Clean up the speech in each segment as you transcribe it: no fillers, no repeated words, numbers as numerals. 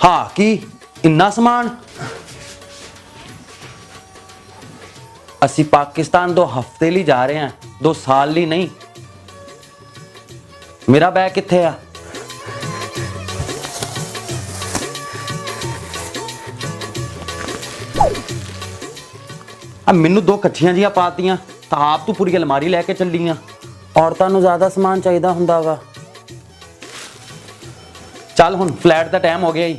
हाँ की इन्ना समान असी पाकिस्तान 2 हफ्ते लिए जा रहे हैं, 2 साल लिए नहीं। मेरा बैग कित्थे आ? अब मैनू 2 कट्ठियां जियां पातियां तो आप तू पूरी अलमारी लैके चली आ। औरतां नूं ज़्यादा समान चाहिदा हुंदा वा। चल हुण फ्लैट दा टाइम हो गया ही।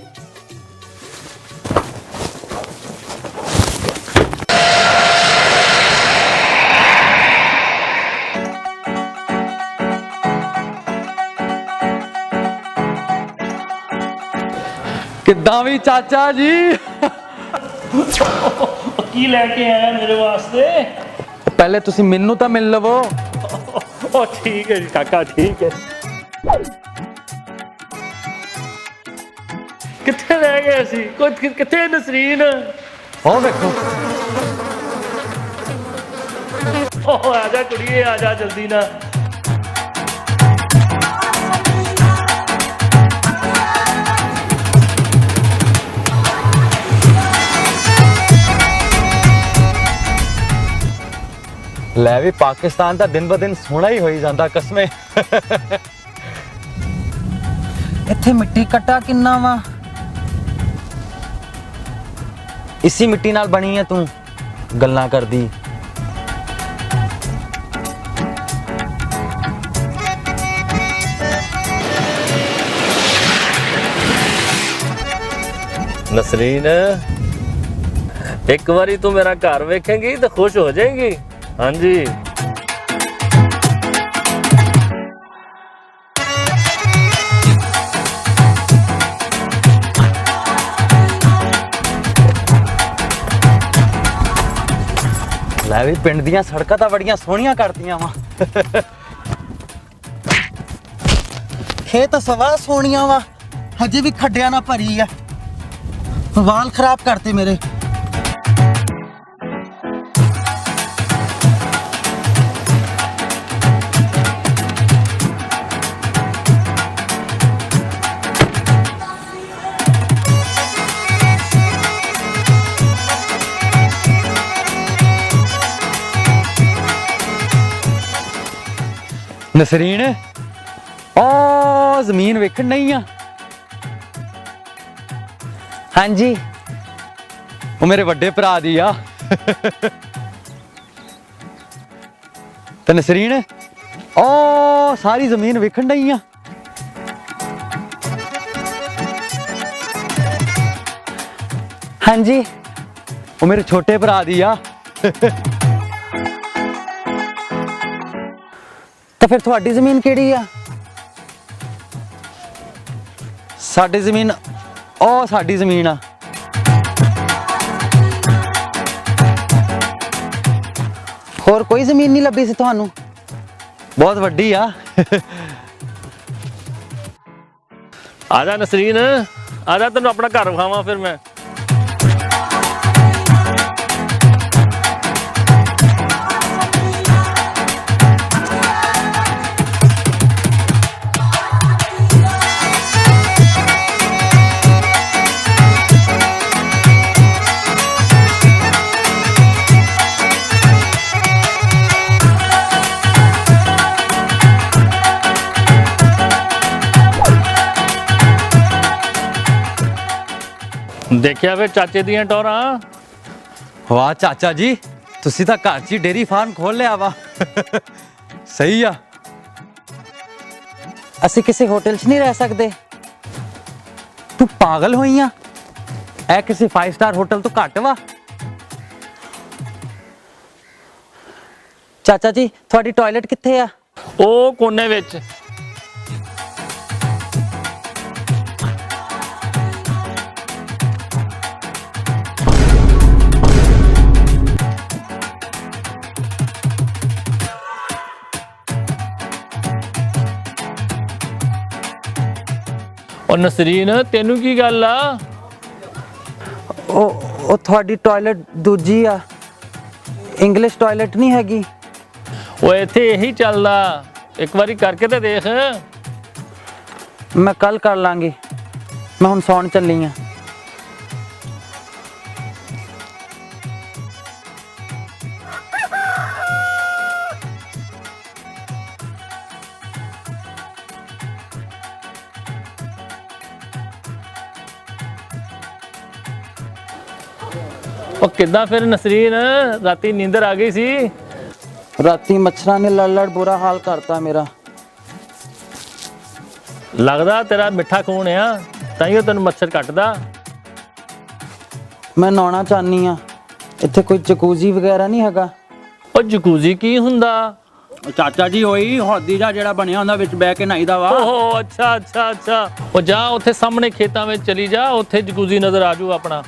किद्दां भी चाचा जी की लैके आया मेरे वास्ते? पहले तुसी मैनू तो मिल लवो। ओ ठीक है जी काका, ठीक है। कित्थे रह गए सी? कित्थे नसरीन? हो देखो ओ आजा कुड़िए, आजा जल्दी ना। लै भी पाकिस्तान तो दिन ब दिन सोहना ही होई जांदा कसमें। इत्थे मिट्टी कट्टा किन्ना वा? इसी मिट्टी नाल बनी है तू गल्लां करदी। नसरीन, एक बारी तू मेरा घर वेखेंगी तो खुश हो जाएगी। हाँ जी। लै भी पिंड दियां सड़कां तां बड़ियां सोहणियां करदियां वा। खेत सवा सोनिया वा, हजे भी खड्डिया ना भरी है। वाल खराब करते मेरे। नसरीन ओ जमीन वेखण नहीं आ? हाँ जी वो मेरे वड्डे भरा दी आ। ते नसरीन ओ सारी जमीन वेखण नहीं आ? हाँ जी वो मेरे छोटे भरा दी आ। तो फिर थोड़ी जमीन केड़ी आ? साडी जमीन ओ साडी जमीन आ। होर कोई जमीन नहीं लभी सी तुहानू? बहुत वड्डी आ। आजा नसरीन, आजा तेन अपना घर विखावां फिर मैं। देखिया फिर चाचे दियां टोरां? वाह चाचा जी तुसी तां घर च डेयरी फार्म खोल लिया वा। सही आ। असी किसी होटल च नहीं रह सकते? तू पागल होई आ? ऐ किसी 5 स्टार होटल तो घट वा। चाचा जी थोड़ी टॉयलेट कित्थे आ? ओ कोने विच। और नसरीन तेनू की गल आ? ओ थोड़ी टॉयलेट दूजी आ, इंग्लिश टॉयलेट नहीं हैगी। वो इत्थे यही चलदा, एक बारी करके तो देख। मैं कल कर लांगी। ਮੈਂ ਹੁਣ ਸੌਣ ਚੱਲੀ ਆ। ਉਹ ਕਿੱਦਾਂ ਫਿਰ ਨਸਰੀਨ, ਰਾਤੀ ਨੀਂਦਰ ਆ ਗਈ ਸੀ? ਰਾਤੀ ਮੱਛਰਾਂ ਨੇ ਲੜ ਬੁਰਾ ਹਾਲ ਕਰਤਾ ਮੇਰਾ। ਲੱਗਦਾ ਤੇਰਾ ਮਿੱਠਾ ਖੂਨ ਆ, ਤਾਈਓ ਤੈਨੂੰ ਮੱਛਰ ਕੱਟਦਾ। ਮੈਂ ਨਹਾਉਣਾ ਚਾਹਨੀ ਆ, ਇੱਥੇ ਕੋਈ ਜਕੂਜ਼ੀ ਵਗੈਰਾ ਨਹੀਂ ਹੈਗਾ? ਉਹ ਜਕੂਜ਼ੀ ਕੀ ਹੁੰਦਾ? ਚਾਚਾ ਜੀ ਉਹੀ ਹੌਦੀ ਦਾ ਜਿਹੜਾ ਬਣਿਆ ਹੁੰਦਾ ਵਿੱਚ ਬਹਿ ਕੇ ਨਹਾਈਦਾ ਵਾ। ਓਹੋ ਅੱਛਾ ਅੱਛਾ ਅੱਛਾ। ਉਹ ਜਾ ਉੱਥੇ ਸਾਹਮਣੇ ਖੇਤਾਂ ਵਿੱਚ ਚਲੀ ਜਾ, ਉੱਥੇ ਜਕੂਜ਼ੀ ਨਜ਼ਰ ਆ ਜੂ ਆਪਣਾ।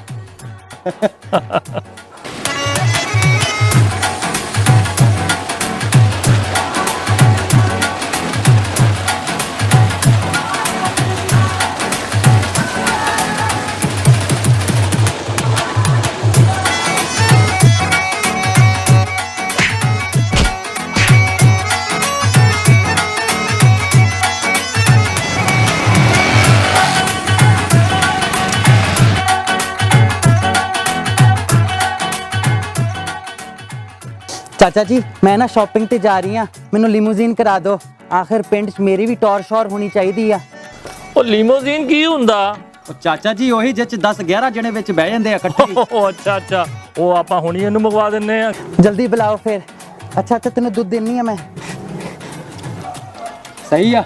ਚਾਚਾ ਜੀ ਮੈਂ ਨਾ ਸ਼ਾਪਿੰਗ ਤੇ ਜਾ ਰਹੀ ਆ, ਮੈਨੂੰ ਲਿਮੂਜ਼ੀਨ ਕਰਾ ਦਿਓ। ਆਖਿਰ ਪਿੰਡ 'ਚ ਮੇਰੀ ਵੀ ਟੌਰ ਸ਼ੌਰ ਹੋਣੀ ਚਾਹੀਦੀ ਆ। ਉਹ ਲੀਮੋਜ਼ੀਨ ਕੀ ਹੁੰਦਾ? ਉਹ ਚਾਚਾ ਜੀ ਉਹੀ ਜਿਹ 'ਚ 10 11 ਜਣੇ ਵਿੱਚ ਬਹਿ ਜਾਂਦੇ ਆ ਇਕੱਠੇ। ਓਹ ਅੱਛਾ ਅੱਛਾ, ਉਹ ਆਪਾਂ ਹੁਣੀ ਇਹਨੂੰ ਮੰਗਵਾ ਦਿੰਨੇ ਆ। ਜਲਦੀ ਬੁਲਾਓ ਫਿਰ। ਅੱਛਾ ਤੈਨੂੰ ਦੁੱਧ ਦੇਣੀ ਆ ਮੈਂ। ਸਹੀ ਆ।